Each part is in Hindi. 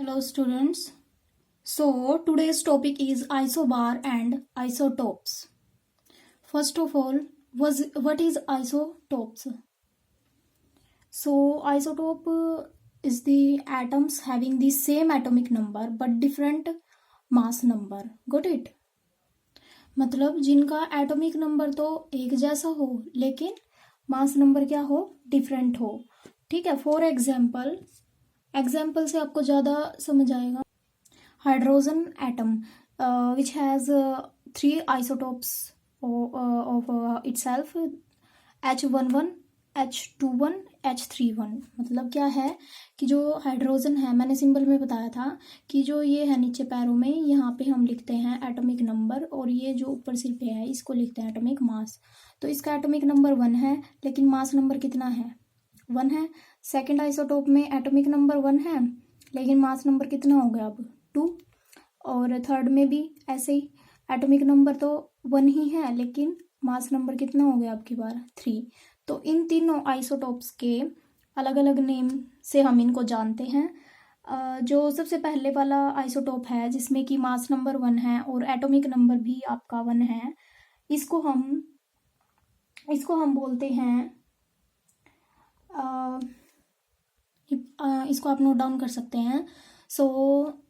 Hello students. So today's topic is isobar and isotopes. First of all, what is isotopes? So isotope is the atoms having the same atomic number but different mass number. Got it? मतलब जिनका एटॉमिक नंबर तो एक जैसा हो लेकिन मास नंबर क्या हो, डिफरेंट हो. ठीक है. फॉर एग्जाम्पल से आपको ज़्यादा समझ आएगा. Hydrogen atom which has 3 isotopes of itself, H11, H21, H31. मतलब क्या है कि जो हाइड्रोजन है, मैंने सिंबल में बताया था कि जो ये है नीचे पैरों में, यहाँ पे हम लिखते हैं एटॉमिक नंबर और ये जो ऊपर सिर पे है इसको लिखते हैं एटॉमिक मास. तो इसका एटॉमिक नंबर 1 है लेकिन मास नंबर कितना है, 1 है. सेकेंड आइसोटोप में एटॉमिक नंबर 1 है लेकिन मास नंबर कितना हो गया अब, 2. और थर्ड में भी ऐसे ही एटॉमिक नंबर तो 1 ही है लेकिन मास नंबर कितना हो गया आपकी बार, 3. तो इन तीनों आइसोटोप्स के अलग अलग नेम से हम इनको जानते हैं. जो सबसे पहले वाला आइसोटोप है जिसमें कि मास नंबर 1 है और एटॉमिक नंबर भी आपका 1 है, इसको हम बोलते हैं, इसको आप नोट डाउन कर सकते हैं. सो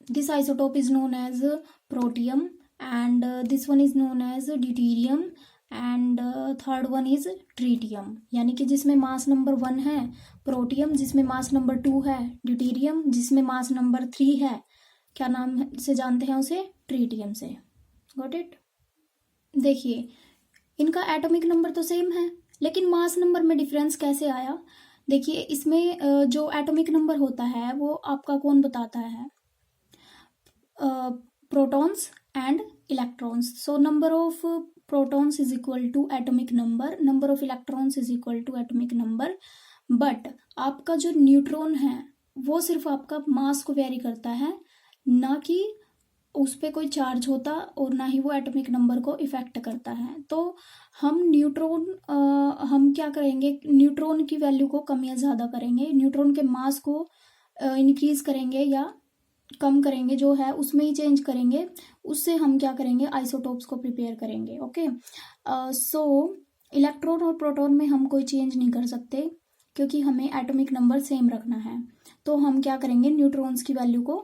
this isotope is known as protium and this one is known as deuterium and third one is tritium. यानी कि जिसमें मास नंबर 1 है प्रोटियम, जिसमें मास नंबर 2 है ड्यूटेरियम, जिसमें मास नंबर 3 है, क्या नाम से जानते हैं उसे, ट्रीटियम से. Got it. देखिए इनका एटॉमिक नंबर तो सेम है लेकिन मास नंबर में डिफरेंस कैसे आया. देखिए इसमें जो एटॉमिक नंबर होता है वो आपका कौन बताता है, protons and electrons. So number of protons is equal to atomic number of electrons is equal to atomic number. But आपका जो न्यूट्रॉन है वो सिर्फ आपका मास को वेरी करता है, ना कि उस पर कोई चार्ज होता और ना ही वो एटॉमिक नंबर को इफेक्ट करता है. तो हम क्या करेंगे, न्यूट्रॉन की वैल्यू को कम या ज़्यादा करेंगे, न्यूट्रॉन के मास को इंक्रीज करेंगे या कम करेंगे, जो है उसमें ही चेंज करेंगे. उससे हम क्या करेंगे, आइसोटोप्स को प्रिपेयर करेंगे. ओके. सो इलेक्ट्रॉन और प्रोटॉन में हम कोई चेंज नहीं कर सकते क्योंकि हमें एटॉमिक नंबर सेम रखना है. तो हम क्या करेंगे, न्यूट्रॉन्स की वैल्यू को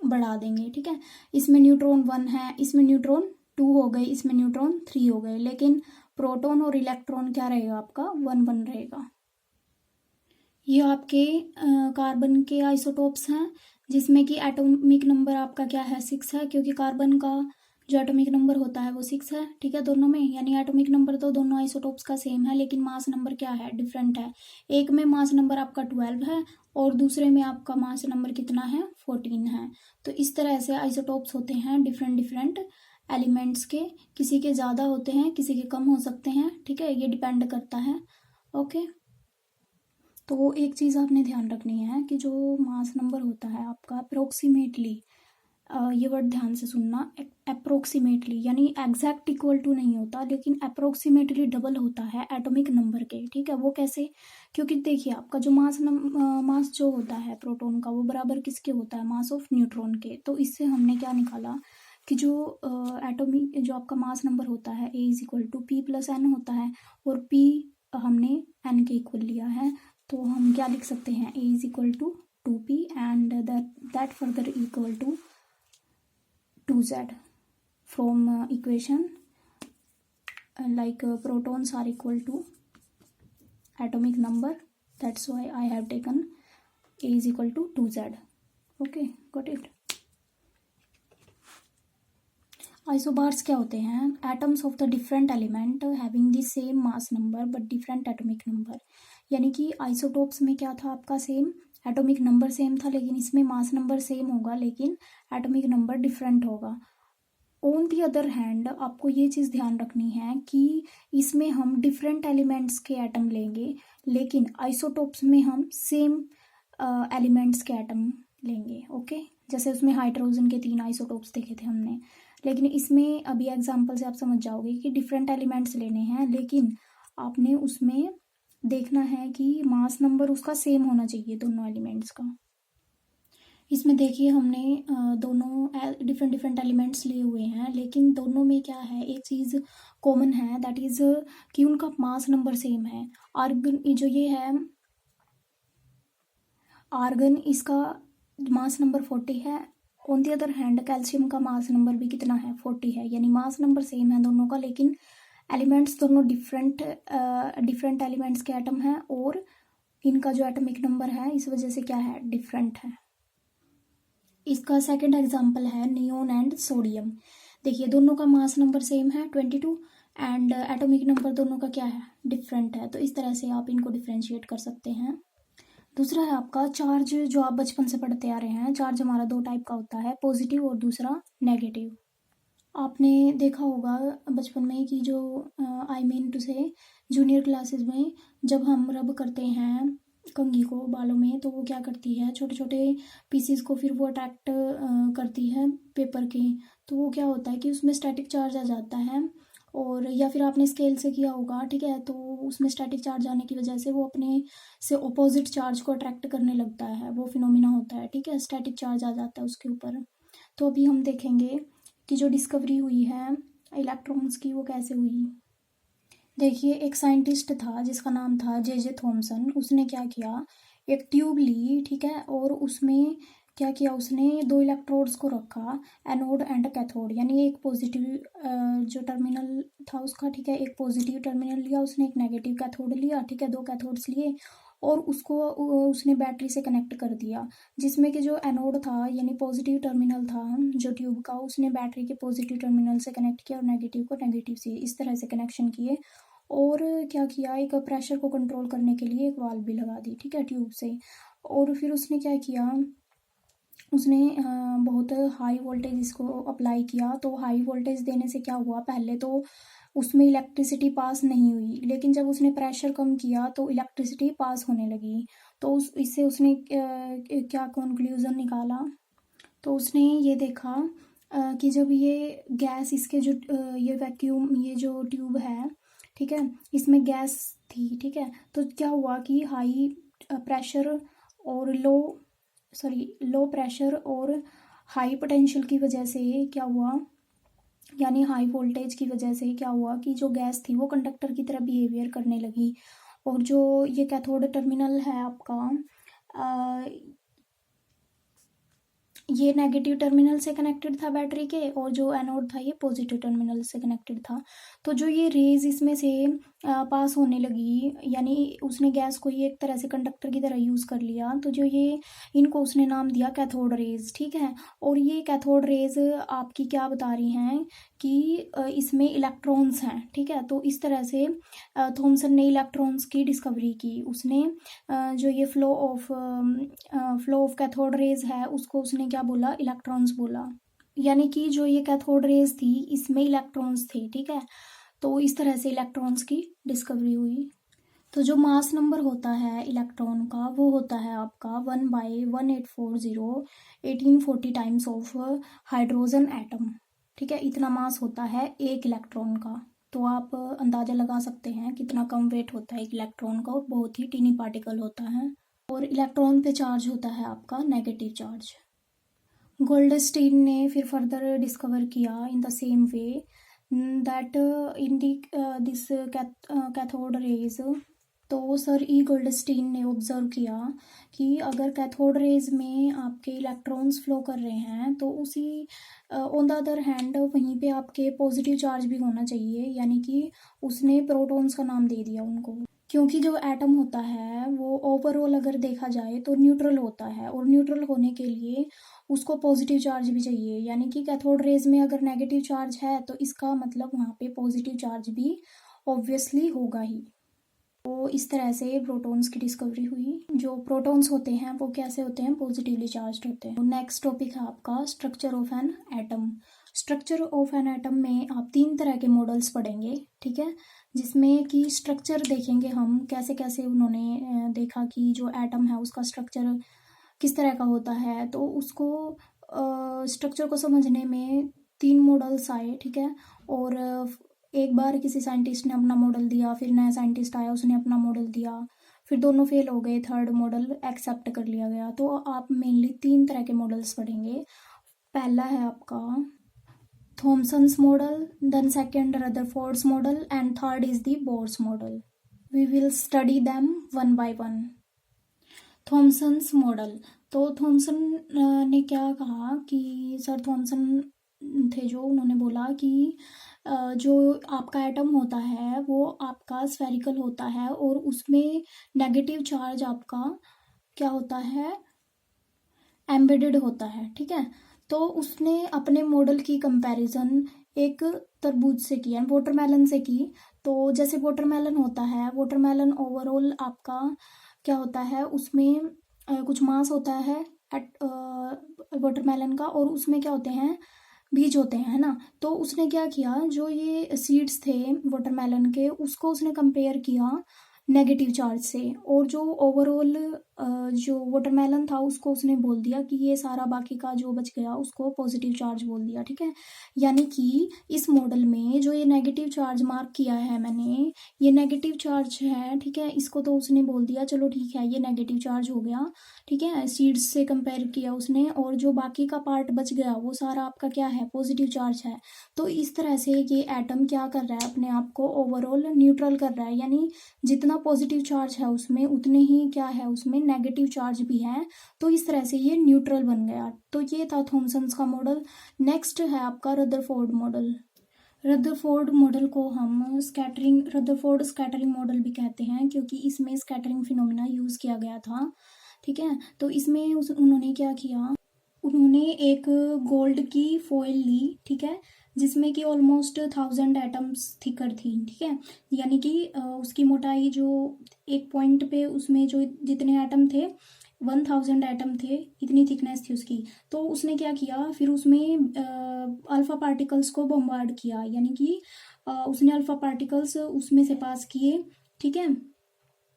बढ़ा देंगे. ठीक है. इसमें न्यूट्रॉन 1 है, इसमें न्यूट्रॉन 2 हो गए, इसमें न्यूट्रॉन 3 हो गए, लेकिन प्रोटॉन और इलेक्ट्रॉन क्या रहेगा आपका, 1 रहेगा. ये आपके कार्बन के आइसोटोप्स हैं जिसमें कि एटॉमिक नंबर आपका क्या है, 6 है, क्योंकि कार्बन का जो एटॉमिक नंबर होता है वो 6 है. ठीक है, दोनों में, यानी एटॉमिक नंबर तो दोनों आइसोटोप्स का सेम है लेकिन मास नंबर क्या है, डिफरेंट है. एक में मास नंबर आपका 12 है और दूसरे में आपका मास नंबर कितना है, 14 है. तो इस तरह से आइसोटोप्स होते हैं डिफरेंट एलिमेंट्स के, किसी के ज़्यादा होते हैं किसी के कम हो सकते हैं. ठीक है, ये डिपेंड करता है. ओके. तो एक चीज़ आपने ध्यान रखनी है कि जो मास नंबर होता है आपका अप्रोक्सीमेटली, ये वर्ड ध्यान से सुनना, अप्रोक्सीमेटली यानी एग्जैक्ट इक्वल टू नहीं होता लेकिन अप्रोक्सीमेटली डबल होता है एटॉमिक नंबर के. ठीक है, वो कैसे, क्योंकि देखिए आपका जो मास जो होता है प्रोटॉन का वो बराबर किसके होता है, मास ऑफ न्यूट्रॉन के. तो इससे हमने क्या निकाला कि जो एटॉमिक जो आपका मास नंबर होता है A is equal to P plus N होता है और P हमने N के इक्वल लिया है. तो हम क्या लिख सकते हैं, A is equal to 2P and that further equal to 2Z from equation like protons are equal to atomic number, that's why I have taken A is equal to 2Z. Okay, got it. Isobars क्या होते हैं, atoms of the different element having the same mass number but different atomic number. यानी कि आइसोटोप्स में क्या था आपका, सेम एटॉमिक नंबर सेम था लेकिन इसमें मास नंबर सेम होगा लेकिन एटॉमिक नंबर डिफरेंट होगा. ऑन दी अदर हैंड आपको ये चीज़ ध्यान रखनी है कि इसमें हम डिफरेंट एलिमेंट्स के एटम लेंगे लेकिन आइसोटोप्स में हम सेम एलिमेंट्स के एटम लेंगे. ओके. जैसे उसमें हाइड्रोजन के 3 आइसोटोप्स देखे थे हमने, लेकिन इसमें अभी एग्जांपल से आप समझ जाओगे कि डिफरेंट एलिमेंट्स लेने हैं लेकिन आपने उसमें देखना है कि मास नंबर उसका सेम होना चाहिए दोनों एलिमेंट्स का. इसमें देखिए हमने दोनों डिफरेंट डिफरेंट एलिमेंट्स लिए हुए हैं, लेकिन दोनों में क्या है, एक चीज़ कॉमन है, दैट इज़ कि उनका मास नंबर सेम है। आर्गन जो ये है आर्गन, इसका मास नंबर 40 है। On the other hand calcium का मास नंबर भी कितना है, 40 है। यानी मास नंबर सेम है दोनों का, लेकिन एलिमेंट्स दोनों डिफरेंट एलिमेंट्स के एटम हैं, और इनका जो एटॉमिक नंबर है इस वजह से क्या है, डिफरेंट है। इसका सेकंड एग्जांपल है नियोन एंड सोडियम। देखिए दोनों का मास नंबर सेम है 22, एंड एटॉमिक नंबर दोनों का क्या है, डिफरेंट है। तो इस तरह से आप इनको डिफ्रेंशिएट कर सकते हैं। दूसरा है आपका चार्ज, जो आप बचपन से पढ़ते आ रहे हैं। चार्ज हमारा दो टाइप का होता है, पॉजिटिव और दूसरा नेगेटिव। आपने देखा होगा बचपन में कि जो आई मीन टू से जूनियर क्लासेस में जब हम रब करते हैं कंघी को बालों में, तो वो क्या करती है, छोटे छोटे पीसीस को फिर वो अट्रैक्ट करती है पेपर के। तो वो क्या होता है कि उसमें स्टैटिक चार्ज आ जाता है, और या फिर आपने स्केल से किया होगा, ठीक है। तो उसमें स्टैटिक चार्ज आने की वजह से वो अपने से ऑपोजिट चार्ज को अट्रैक्ट करने लगता है, वो फिनोमिना होता है, ठीक है। स्टैटिक चार्ज आ जाता है उसके ऊपर। तो अभी हम देखेंगे कि जो डिस्कवरी हुई है इलेक्ट्रॉन्स की वो कैसे हुई। देखिए एक साइंटिस्ट था जिसका नाम था जे थॉमसन। उसने क्या किया, एक ट्यूब ली, ठीक है, और उसमें क्या किया, उसने दो इलेक्ट्रोड्स को रखा, एनोड एंड कैथोड। यानी एक पॉजिटिव जो टर्मिनल था उसका, ठीक है, एक पॉजिटिव टर्मिनल लिया उसने, एक नेगेटिव कैथोड लिया, ठीक है, दो कैथोड्स लिए, और उसको उसने बैटरी से कनेक्ट कर दिया, जिसमें कि जो एनोड था यानी पॉजिटिव टर्मिनल था जो ट्यूब का, उसने बैटरी के पॉजिटिव टर्मिनल से कनेक्ट किया, और नेगेटिव को नेगेटिव से, इस तरह से कनेक्शन किए। और क्या किया, एक प्रेशर को कंट्रोल करने के लिए एक वाल्व भी लगा दी, ठीक है, ट्यूब से। और फिर उसने क्या किया, उसने बहुत हाई वोल्टेज इसको अप्लाई किया। तो हाई वोल्टेज देने से क्या हुआ, पहले तो उसमें इलेक्ट्रिसिटी पास नहीं हुई, लेकिन जब उसने प्रेशर कम किया तो इलेक्ट्रिसिटी पास होने लगी। तो इससे उसने क्या कंक्लूजन निकाला, तो उसने ये देखा कि जब ये गैस इसके जो ये वैक्यूम, ये जो ट्यूब है, ठीक है, इसमें गैस थी, ठीक है। तो क्या हुआ कि हाई प्रेशर और लो प्रेशर और हाई पोटेंशियल की वजह से क्या हुआ, यानी हाई वोल्टेज की वजह से क्या हुआ कि जो गैस थी वो कंडक्टर की तरह बिहेवियर करने लगी। और जो ये कैथोड टर्मिनल है आपका, ये नेगेटिव टर्मिनल से कनेक्टेड था बैटरी के, और जो एनोड था ये पॉजिटिव टर्मिनल से कनेक्टेड था। तो जो ये रेज इसमें से पास होने लगी, यानी उसने गैस को ये एक तरह से कंडक्टर की तरह यूज़ कर लिया। तो जो ये इनको उसने नाम दिया कैथोड रेज, ठीक है। और ये कैथोड रेज आपकी क्या बता रही हैं कि इसमें इलेक्ट्रॉन्स हैं, ठीक है। तो इस तरह से थॉमसन ने इलेक्ट्रॉन्स की डिस्कवरी की। उसने जो ये फ्लो ऑफ कैथोड रेज है उसको उसने क्या बोला, इलेक्ट्रॉन्स बोला। यानी कि जो ये कैथोड रेज थी इसमें इलेक्ट्रॉन्स थे, ठीक है। तो इस तरह से इलेक्ट्रॉन्स की डिस्कवरी हुई। तो जो मास नंबर होता है इलेक्ट्रॉन का वो होता है आपका 1/1840 1840 टाइम्स ऑफ हाइड्रोजन एटम, ठीक है। इतना मास होता है एक इलेक्ट्रॉन का। तो आप अंदाज़ा लगा सकते हैं कितना कम वेट होता है एक इलेक्ट्रॉन का, और बहुत ही टीनी पार्टिकल होता है। और इलेक्ट्रॉन पे चार्ज होता है आपका नेगेटिव चार्ज। गोल्डस्टीन ने फिर फर्दर डिस्कवर किया in the same way that in this cathode rays. तो सर ई गोल्डस्टीन ने ऑब्जर्व किया कि अगर कैथोड रेज में आपके इलेक्ट्रॉन्स फ्लो कर रहे हैं तो उसी ऑन द अदर हैंड वहीं पे आपके पॉजिटिव चार्ज भी होना चाहिए। यानी कि उसने प्रोटॉन्स का नाम दे दिया उनको, क्योंकि जो एटम होता है वो ओवरऑल अगर देखा जाए तो न्यूट्रल होता है, और न्यूट्रल होने के लिए उसको पॉजिटिव चार्ज भी चाहिए। यानी कि कैथोड रेज में अगर नेगेटिव चार्ज है तो इसका मतलब वहाँ पे पॉजिटिव चार्ज भी ऑब्वियसली होगा ही। तो इस तरह से प्रोटॉन्स की डिस्कवरी हुई। जो प्रोटॉन्स होते हैं वो कैसे होते हैं, पॉजिटिवली चार्ज्ड होते हैं। नेक्स्ट टॉपिक है आपका structure of an atom. Structure of an atom में आप 3 तरह के मॉडल्स पढ़ेंगे, ठीक है, जिसमें कि स्ट्रक्चर देखेंगे हम कैसे कैसे उन्होंने देखा कि जो एटम है उसका स्ट्रक्चर किस तरह का होता है। तो उसको स्ट्रक्चर को समझने में 3 मॉडल्स आए, ठीक है। और एक बार किसी साइंटिस्ट ने अपना मॉडल दिया, फिर नया साइंटिस्ट आया उसने अपना मॉडल दिया, फिर दोनों फेल हो गए, थर्ड मॉडल एक्सेप्ट कर लिया गया। तो आप मेनली 3 तरह के मॉडल्स पढ़ेंगे। पहला है आपका Thomson's model, then second Rutherford's model, and third is the Bohr's model. We will study them one by one. Thomson's model, तो थॉमसन ने क्या कहा कि सर थॉमसन थे जो, उन्होंने बोला कि जो आपका एटम होता है वो आपका स्फेरिकल होता है और उसमें नेगेटिव चार्ज आपका क्या होता है, एम्बेडेड होता है, ठीक है। तो उसने अपने मॉडल की कंपैरिजन एक तरबूज से की है, वाटरमेलन से की। तो जैसे वाटरमेलन होता है, वाटरमेलन ओवरऑल आपका क्या होता है, उसमें कुछ मास होता है एट वाटरमेलन का, और उसमें क्या होते हैं, बीज होते हैं, है ना। तो उसने क्या किया, जो ये सीड्स थे वाटरमेलन के, उसको उसने कंपेयर किया नेगेटिव चार्ज से, और जो ओवरऑल जो वाटरमेलन था उसको उसने बोल दिया कि ये सारा बाकी का जो बच गया उसको पॉजिटिव चार्ज बोल दिया, ठीक है। यानी कि इस मॉडल में जो ये नेगेटिव चार्ज मार्क किया है मैंने, ये नेगेटिव चार्ज है, ठीक है। इसको तो उसने बोल दिया चलो ठीक है ये नेगेटिव चार्ज हो गया, ठीक है, सीड्स से कंपेयर किया उसने, और जो बाकी का पार्ट बच गया वो सारा आपका क्या है, पॉजिटिव चार्ज है। तो इस तरह से ये एटम क्या कर रहा है, अपने आप को ओवरऑल न्यूट्रल कर रहा है, यानी जितना पॉजिटिव चार्ज है उसमें उतने ही क्या है, उसमें नेगेटिव चार्ज भी है। तो इस तरह से ये न्यूट्रल बन गया। तो ये था थॉमसन्स का मॉडल। नेक्स्ट है आपका रदरफोर्ड मॉडल। रदरफोर्ड मॉडल को हम रदरफोर्ड स्कैटरिंग मॉडल भी कहते हैं, क्योंकि इसमें स्कैटरिंग फिनोमिना यूज़ किया गया था, ठीक है। तो इसमें उन्होंने क्या किया, उन्होंने एक गोल्ड की फॉइल ली, ठीक है, जिसमें कि ऑलमोस्ट 1000 एटम्स थिकर थी, ठीक है। यानी कि उसकी मोटाई जो एक पॉइंट पे उसमें जो जितने एटम थे 1000 एटम थे, इतनी थिकनेस थी उसकी। तो उसने क्या किया, फिर उसमें अल्फा पार्टिकल्स को बम्बार्ड किया, यानी कि उसने अल्फा पार्टिकल्स उसमें से पास किए, ठीक है।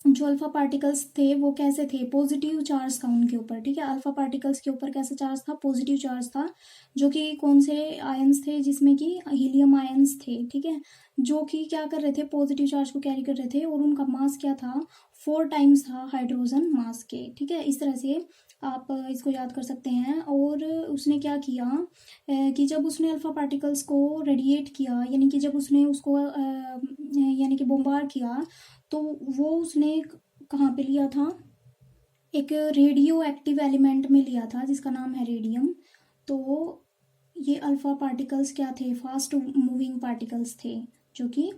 जो अल्फा पार्टिकल्स थे वो कैसे थे, पॉजिटिव चार्ज था उनके ऊपर, ठीक है। अल्फा पार्टिकल्स के ऊपर कैसे चार्ज था, पॉजिटिव चार्ज था, जो कि कौन से आयंस थे, जिसमें कि हीलियम आयंस थे, ठीक है, जो कि क्या कर रहे थे, पॉजिटिव चार्ज को कैरी कर रहे थे, और उनका मास क्या था, 4 टाइम्स था हाइड्रोजन मास के, ठीक है। इस तरह से आप इसको याद कर सकते हैं। और उसने क्या किया कि जब उसने अल्फा पार्टिकल्स को रेडिएट किया, यानी कि जब उसने उसको यानी कि बम्बार्ड किया, तो वो उसने कहाँ पे लिया था, एक रेडियो एक्टिव एलिमेंट में लिया था जिसका नाम है रेडियम। तो ये अल्फा पार्टिकल्स क्या थे, फास्ट मूविंग पार्टिकल्स थे, जो कि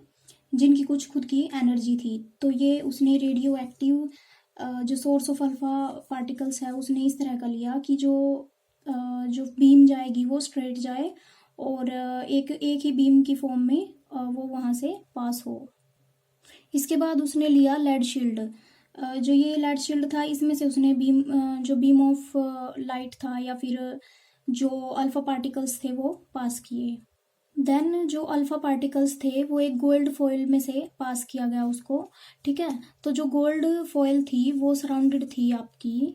जिनकी कुछ खुद की एनर्जी थी। तो ये उसने रेडियो एक्टिव जो सोर्स ऑफ अल्फा पार्टिकल्स है उसने इस तरह का लिया कि जो बीम जाएगी वो स्ट्रेट जाए, और एक ही बीम की फॉर्म में वो वहाँ से पास हो। इसके बाद उसने लिया लेड शील्ड। जो ये लेड शील्ड था, इसमें से उसने जो बीम ऑफ लाइट था या फिर जो अल्फा पार्टिकल्स थे वो पास किए। देन जो अल्फा पार्टिकल्स थे वो एक गोल्ड फॉइल में से पास किया गया उसको, ठीक है। तो जो गोल्ड फॉइल थी वो सराउंडेड थी आपकी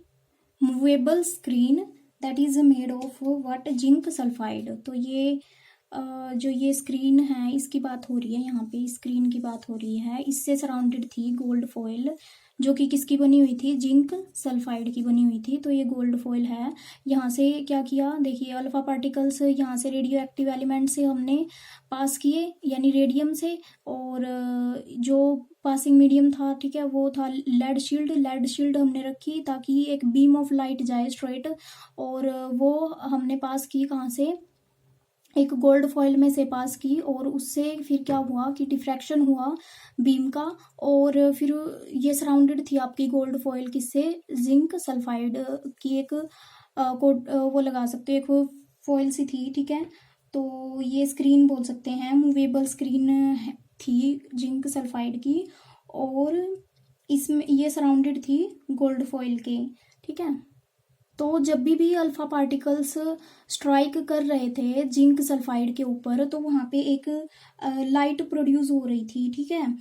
movable screen that is made of what, zinc sulphide. तो ये जो ये स्क्रीन है इसकी बात हो रही है, यहाँ पे स्क्रीन की बात हो रही है, इससे सराउंडेड थी गोल्ड फॉइल, जो कि किसकी बनी हुई थी, जिंक सल्फाइड की बनी हुई थी। तो ये गोल्ड फॉइल है। यहाँ से क्या किया, देखिए अल्फा पार्टिकल्स यहाँ से रेडियो एक्टिव एलिमेंट से हमने पास किए, यानी रेडियम से, और जो पासिंग मीडियम था, ठीक है, वो था लेड शील्ड। लेड शील्ड हमने रखी ताकि एक बीम ऑफ लाइट जाए स्ट्रेट, और वो हमने पास की कहाँ से, एक गोल्ड फॉइल में से पास की, और उससे फिर क्या हुआ कि डिफ्रैक्शन हुआ बीम का, और फिर ये सराउंडेड थी आपकी गोल्ड फॉइल किससे, जिंक सल्फाइड की एक वो लगा सकते हो, एक फॉइल सी थी, ठीक है। तो ये स्क्रीन बोल सकते हैं, मूवेबल स्क्रीन थी जिंक सल्फाइड की, और इसमें ये सराउंडेड थी गोल्ड फॉइल के, ठीक है। तो जब भी अल्फा पार्टिकल्स स्ट्राइक कर रहे थे जिंक सल्फाइड के ऊपर, तो वहाँ पे एक लाइट प्रोड्यूस हो रही थी, ठीक है,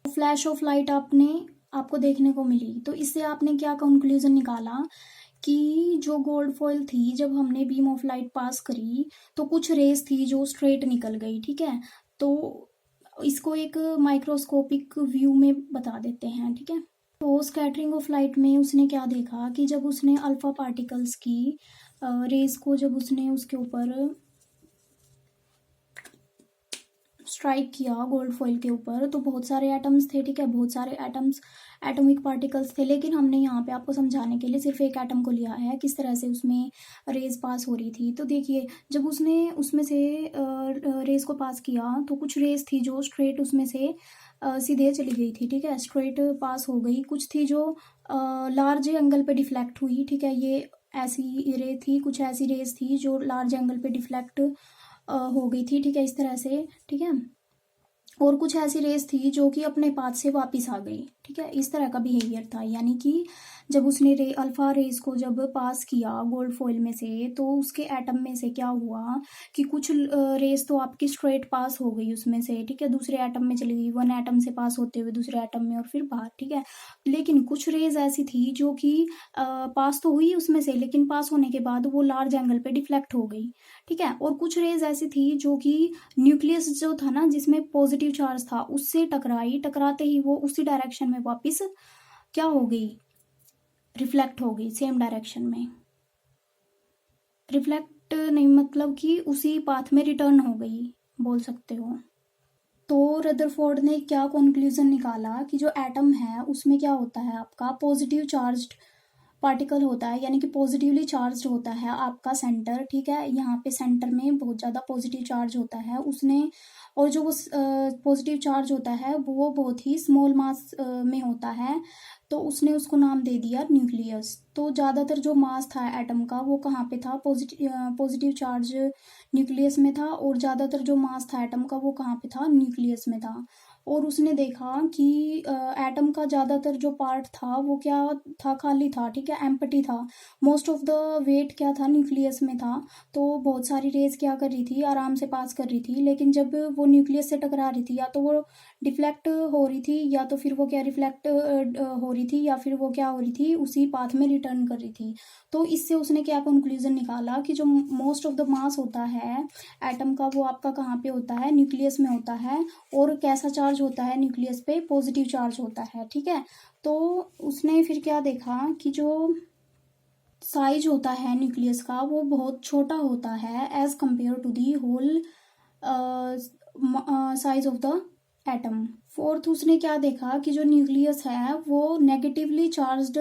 फ्लैश ऑफ लाइट आपको देखने को मिली। तो इससे आपने क्या कंक्लूजन निकाला कि जो गोल्ड फॉइल थी, जब हमने बीम ऑफ लाइट पास करी तो कुछ रेस थी जो स्ट्रेट निकल गई, ठीक है। तो इसको एक माइक्रोस्कोपिक व्यू में बता देते हैं, ठीक है। तो स्कैटरिंग ऑफ लाइट में उसने क्या देखा कि जब उसने अल्फा पार्टिकल्स की रेस को जब उसने उसके ऊपर स्ट्राइक किया गोल्ड फॉइल के ऊपर, तो बहुत सारे एटम्स थे, ठीक है, बहुत सारे एटम्स एटॉमिक पार्टिकल्स थे। लेकिन हमने यहाँ पे आपको समझाने के लिए सिर्फ एक एटम को लिया है, किस तरह से उसमें रेज पास हो रही थी। तो देखिए, जब उसने उसमें से रेज को पास किया तो कुछ रेज थी जो स्ट्रेट उसमें से सीधे चली गई थी, ठीक है, स्ट्रेट पास हो गई। कुछ थी जो लार्ज एंगल पे डिफ्लेक्ट हुई, ठीक है, ये ऐसी रे थी, कुछ ऐसी रेज थी जो लार्ज एंगल पे डिफ्लेक्ट हो गई थी, ठीक है, इस तरह से, ठीक है। और कुछ ऐसी रेस थी जो कि अपने पाथ से वापस आ गई, ठीक है, इस तरह का बिहेवियर था। यानी कि जब उसने अल्फा रेस को जब पास किया गोल्ड फॉइल में से, तो उसके एटम में से क्या हुआ कि कुछ रेस तो आपकी स्ट्रेट पास हो गई उसमें से, ठीक है, दूसरे एटम में चली गई, वन एटम से पास होते हुए दूसरे एटम में और फिर बाहर, ठीक है। लेकिन कुछ रेज ऐसी थी जो कि पास तो हुई उसमें से, लेकिन पास होने के बाद वो लार्ज एंगल पे डिफ्लेक्ट हो गई, ठीक है। और कुछ रेज ऐसी थी जो कि न्यूक्लियस जो था ना, जिसमें पॉजिटिव चार्ज था, उससे टकराई, टकराते ही वो उसी डायरेक्शन में वापस क्या हो गई, रिफ्लेक्ट हो गई, सेम डायरेक्शन में। रिफ्लेक्ट नहीं, मतलब कि उसी पाथ में रिटर्न हो गई, बोल सकते हो। तो रदरफोर्ड ने क्या कंक्लूजन निकाला कि जो एटम है उसमें क्या होता है, आपका पॉजिटिव चार्ज्ड पार्टिकल होता है, यानी कि पॉजिटिवली चार्ज होता है आपका सेंटर, ठीक है, यहाँ पे सेंटर में बहुत ज़्यादा पॉजिटिव चार्ज होता है उसने। और जो वो पॉजिटिव चार्ज होता है वो बहुत ही स्मॉल मास में होता है, तो उसने उसको नाम दे दिया न्यूक्लियस। तो ज़्यादातर जो मास था एटम का वो कहाँ पे था, पॉजिटिव चार्ज न्यूक्लियस में था, और ज़्यादातर जो मास था एटम का वो कहाँ पे था, न्यूक्लियस में था। और उसने देखा कि एटम का ज़्यादातर जो पार्ट था वो क्या था, खाली था, ठीक है, एम्प्टी था। मोस्ट ऑफ द वेट क्या था, न्यूक्लियस में था। तो बहुत सारी रेज क्या कर रही थी, आराम से पास कर रही थी, लेकिन जब वो न्यूक्लियस से टकरा रही थी, या तो वो डिफ्लेक्ट हो रही थी, या तो फिर वो क्या रिफ्लेक्ट हो रही थी, या फिर वो क्या हो रही थी, उसी पाथ में रिटर्न कर रही थी। तो इससे उसने क्या कंक्लूजन निकाला कि जो मोस्ट ऑफ द मास होता है एटम का वो आपका कहाँ पे होता है, न्यूक्लियस में होता है। और कैसा चार्ज होता है न्यूक्लियस पे, पॉजिटिव चार्ज होता है, ठीक है। तो उसने फिर क्या देखा कि जो साइज होता है न्यूक्लियस का वो बहुत छोटा होता है as compare to the whole size of the atom. Fourth उसने क्या देखा कि जो न्यूक्लियस है वो नेगेटिवली चार्ज्ड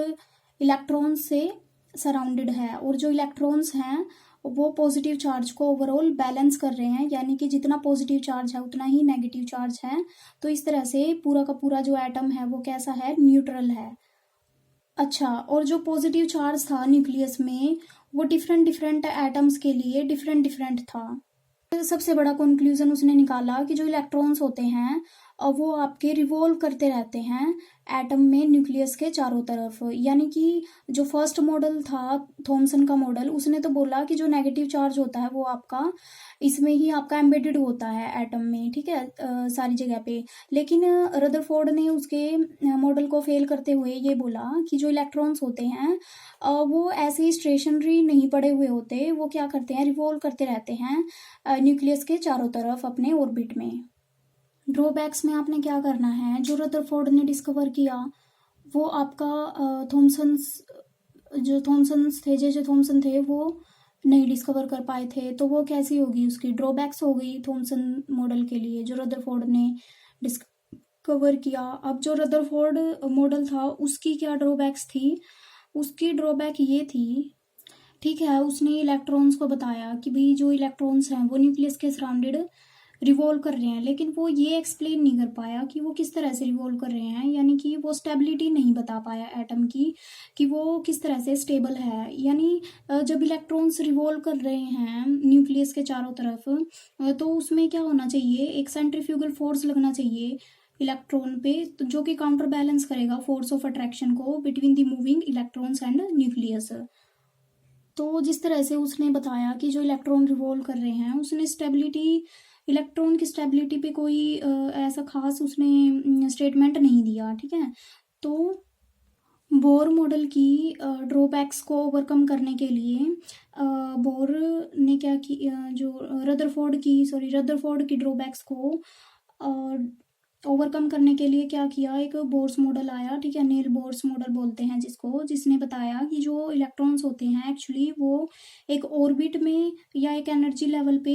इलेक्ट्रॉन्स से सराउंडेड है, और जो इलेक्ट्रॉन्स हैं वो पॉजिटिव चार्ज को ओवरऑल बैलेंस कर रहे हैं, यानी कि जितना पॉजिटिव चार्ज है उतना ही नेगेटिव चार्ज है। तो इस तरह से पूरा का पूरा जो एटम है वो कैसा है, न्यूट्रल है। अच्छा, और जो पॉजिटिव चार्ज था न्यूक्लियस में वो डिफरेंट डिफरेंट एटम्स के लिए डिफरेंट डिफरेंट था। सबसे बड़ा कंक्लूजन उसने निकाला कि जो इलेक्ट्रॉन्स होते हैं वो आपके रिवॉल्व करते रहते हैं एटम में न्यूक्लियस के चारों तरफ। यानी कि जो फर्स्ट मॉडल था थॉमसन का मॉडल, उसने तो बोला कि जो नेगेटिव चार्ज होता है वो आपका इसमें ही आपका एम्बेडेड होता है एटम में, ठीक है, सारी जगह पे। लेकिन रदरफोर्ड ने उसके मॉडल को फेल करते हुए ये बोला कि जो इलेक्ट्रॉन्स होते हैं वो ऐसे ही स्टेशनरी नहीं पड़े हुए होते, वो क्या करते हैं, रिवॉल्व करते रहते हैं न्यूक्लियस के चारों तरफ अपने ऑर्बिट में। ड्रॉबैक्स में आपने क्या करना है, जो रदरफोर्ड ने डिस्कवर किया वो आपका थॉमसन्स थे, जे थॉमसन थे, वो नहीं डिस्कवर कर पाए थे। तो वो कैसी होगी, उसकी ड्रॉबैक्स हो गई थॉमसन मॉडल के लिए जो रदरफोर्ड ने डिस्कवर किया। अब जो रदरफोर्ड मॉडल था उसकी क्या ड्रॉबैक्स थी, उसकी ड्रॉबैक ये थी, ठीक है, उसने इलेक्ट्रॉन्स को बताया कि भाई जो इलेक्ट्रॉन्स हैं वो न्यूक्लियस के सराउंडेड रिवॉल्व कर रहे हैं, लेकिन वो ये एक्सप्लेन नहीं कर पाया कि वो किस तरह से रिवॉल्व कर रहे हैं। यानी कि वो स्टेबिलिटी नहीं बता पाया एटम की कि वो किस तरह से स्टेबल है। यानी जब इलेक्ट्रॉन्स रिवॉल्व कर रहे हैं न्यूक्लियस के चारों तरफ तो उसमें क्या होना चाहिए, एक सेंट्रीफ्यूगल फोर्स लगना चाहिए इलेक्ट्रॉन पे, तो जो कि काउंटर बैलेंस करेगा फोर्स ऑफ अट्रैक्शन को between the moving electrons and nucleus. तो जिस तरह से उसने बताया कि जो इलेक्ट्रॉन रिवॉल्व कर रहे हैं उसने स्टेबिलिटी, इलेक्ट्रॉन की स्टेबिलिटी पे कोई ऐसा खास उसने स्टेटमेंट नहीं दिया, ठीक है। तो बोर मॉडल की ड्रॉबैक्स को ओवरकम करने के लिए बोर ने क्या की, जो रदरफोर्ड की ड्रॉबैक्स को ओवरकम करने के लिए क्या किया, एक बोर्स मॉडल आया, ठीक है, नील बोर्स मॉडल बोलते हैं जिसको, जिसने बताया कि जो इलेक्ट्रॉन्स होते हैं एक्चुअली वो एक ऑर्बिट में या एक एनर्जी लेवल पे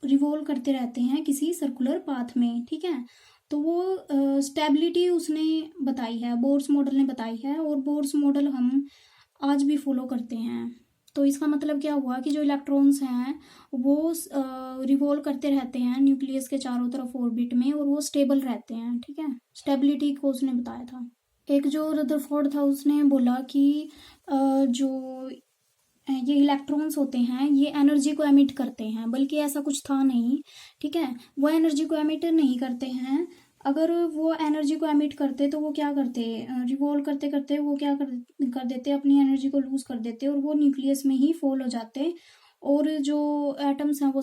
रिवॉल्व करते रहते हैं किसी सर्कुलर पाथ में, ठीक है। तो वो स्टेबिलिटी उसने बताई है, बोर्स मॉडल ने बताई है, और बोर्स मॉडल हम आज भी फॉलो करते हैं। तो इसका मतलब क्या हुआ कि जो इलेक्ट्रॉन्स हैं वो रिवॉल्व करते रहते हैं न्यूक्लियस के चारों तरफ ऑर्बिट में, और वो स्टेबल रहते हैं, ठीक है। स्टेबिलिटी को उसने बताया था। एक जो रदरफोर्ड था उसने बोला कि जो ये इलेक्ट्रॉन्स होते हैं ये एनर्जी को एमिट करते हैं, बल्कि ऐसा कुछ था नहीं, ठीक है। वो एनर्जी को एमिट नहीं करते हैं। अगर वो एनर्जी को एमिट करते तो वो क्या करते, रिवॉल्व करते करते वो क्या कर देते, अपनी एनर्जी को लूज कर देते और वो न्यूक्लियस में ही फॉल हो जाते, और जो एटम्स हैं वो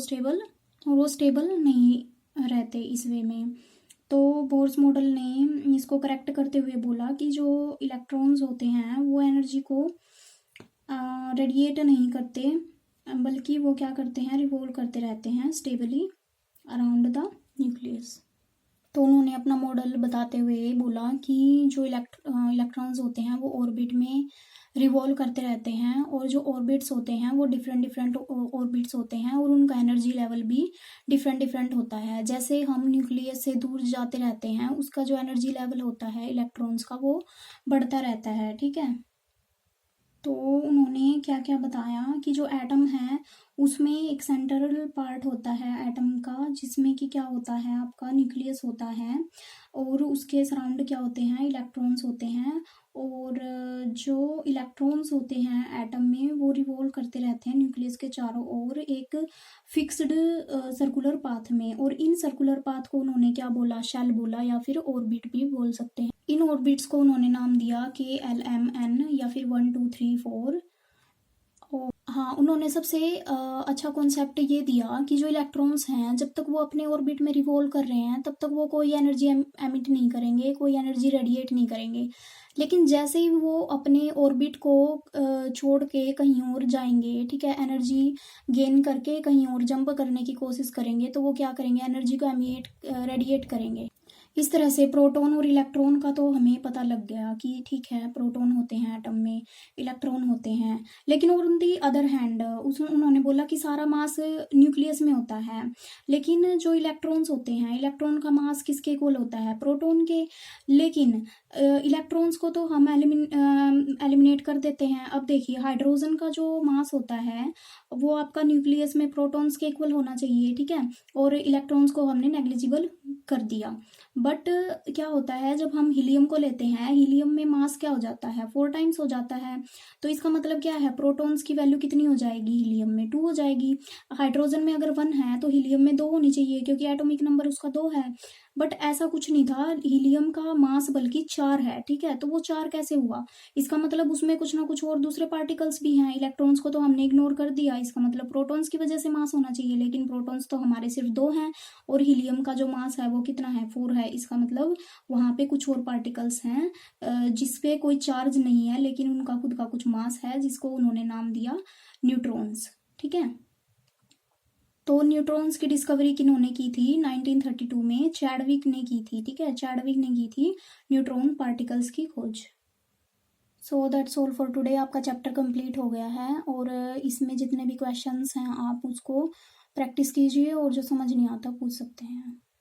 स्टेबल नहीं रहते इस वे में। तो बोर्स मॉडल ने इसको करेक्ट करते हुए बोला कि जो इलेक्ट्रॉन्स होते हैं वो एनर्जी को रेडिएट नहीं करते, बल्कि वो क्या करते हैं, रिवॉल्व करते रहते हैं स्टेबली अराउंड द न्यूक्लियस। तो उन्होंने अपना मॉडल बताते हुए बोला कि जो इलेक्ट्रॉन्स होते हैं वो ऑर्बिट में रिवॉल्व करते रहते हैं, और जो ऑर्बिट्स होते हैं वो डिफरेंट ऑर्बिट्स होते हैं, और उनका एनर्जी लेवल भी डिफरेंट होता है। जैसे हम न्यूक्लियस से दूर जाते रहते हैं उसका जो एनर्जी लेवल होता है इलेक्ट्रॉन्स का वो बढ़ता रहता है, ठीक है। तो उन्होंने क्या क्या बताया कि जो एटम है उसमें एक सेंट्रल पार्ट होता है एटम का, जिसमें कि क्या होता है, आपका न्यूक्लियस होता है, और उसके सराउंड क्या होते हैं, इलेक्ट्रॉन्स होते हैं, और जो इलेक्ट्रॉन्स होते हैं एटम में वो रिवॉल्व करते रहते हैं न्यूक्लियस के चारों ओर एक फिक्स्ड सर्कुलर पाथ में, और इन सर्कुलर पाथ को उन्होंने क्या बोला, शेल बोला, या फिर ऑर्बिट भी बोल सकते हैं। इन ऑर्बिट्स को उन्होंने नाम दिया KLMN या फिर 1 2 3 4। और हाँ, उन्होंने सबसे अच्छा कॉन्सेप्ट ये दिया कि जो इलेक्ट्रॉन्स हैं जब तक वो अपने ऑर्बिट में रिवॉल्व कर रहे हैं तब तक वो कोई एनर्जी एमिट नहीं करेंगे, कोई एनर्जी रेडिएट नहीं करेंगे। लेकिन जैसे ही वो अपने ऑर्बिट को छोड़ के कहीं और जाएंगे, ठीक है, एनर्जी गेन करके कहीं और जंप करने की कोशिश करेंगे, तो वो क्या करेंगे, एनर्जी को एमिट रेडिएट करेंगे। इस तरह से प्रोटॉन और इलेक्ट्रॉन का तो हमें पता लग गया कि ठीक है, प्रोटॉन होते हैं एटम में, इलेक्ट्रॉन होते हैं। लेकिन ऑन दी अदर हैंड उन्होंने बोला कि सारा मास न्यूक्लियस में होता है, लेकिन जो इलेक्ट्रॉन्स होते हैं, इलेक्ट्रॉन का मास किसके इक्वल होता है, प्रोटॉन के। लेकिन इलेक्ट्रॉन्स को तो हम एलिमिनेट कर देते हैं। अब देखिए, हाइड्रोजन का जो मास होता है वो आपका न्यूक्लियस में प्रोटॉन्स के इक्वल होना चाहिए, ठीक है, और इलेक्ट्रॉन्स को हमने नेग्लिजिबल कर दिया। बट क्या होता है, जब हम हीलियम को लेते हैं, हीलियम में मास क्या हो जाता है, 4 टाइम्स हो जाता है। तो इसका मतलब क्या है, प्रोटॉन्स की वैल्यू कितनी हो जाएगी, हीलियम में 2 हो जाएगी। हाइड्रोजन में अगर 1 है तो हीलियम में 2 होनी चाहिए, क्योंकि एटॉमिक नंबर उसका 2 है। बट ऐसा कुछ नहीं था, हीलियम का मास बल्कि 4 है, ठीक है। तो वो 4 कैसे हुआ, इसका मतलब उसमें कुछ ना कुछ और दूसरे पार्टिकल्स भी हैं। इलेक्ट्रॉन्स को तो हमने इग्नोर कर दिया, इसका मतलब प्रोटॉन्स की वजह से मास होना चाहिए, लेकिन प्रोटॉन्स तो हमारे सिर्फ 2 हैं, और हीलियम का जो मास है वो कितना है, 4 है। इसका मतलब वहां पे कुछ और पार्टिकल्स हैं जिसपे कोई चार्ज नहीं है, लेकिन उनका खुद का कुछ मास है, जिसको उन्होंने नाम दिया न्यूट्रॉन्स, ठीक है। तो न्यूट्रॉन्स की डिस्कवरी किन्होंने की थी, 1932 में चैडविक ने की थी, ठीक है, चैडविक ने की थी न्यूट्रॉन पार्टिकल्स की खोज। So that's all for today. आपका चैप्टर कंप्लीट हो गया है, और इसमें जितने भी क्वेश्चंस हैं आप उसको प्रैक्टिस कीजिए, और जो समझ नहीं आता पूछ सकते हैं।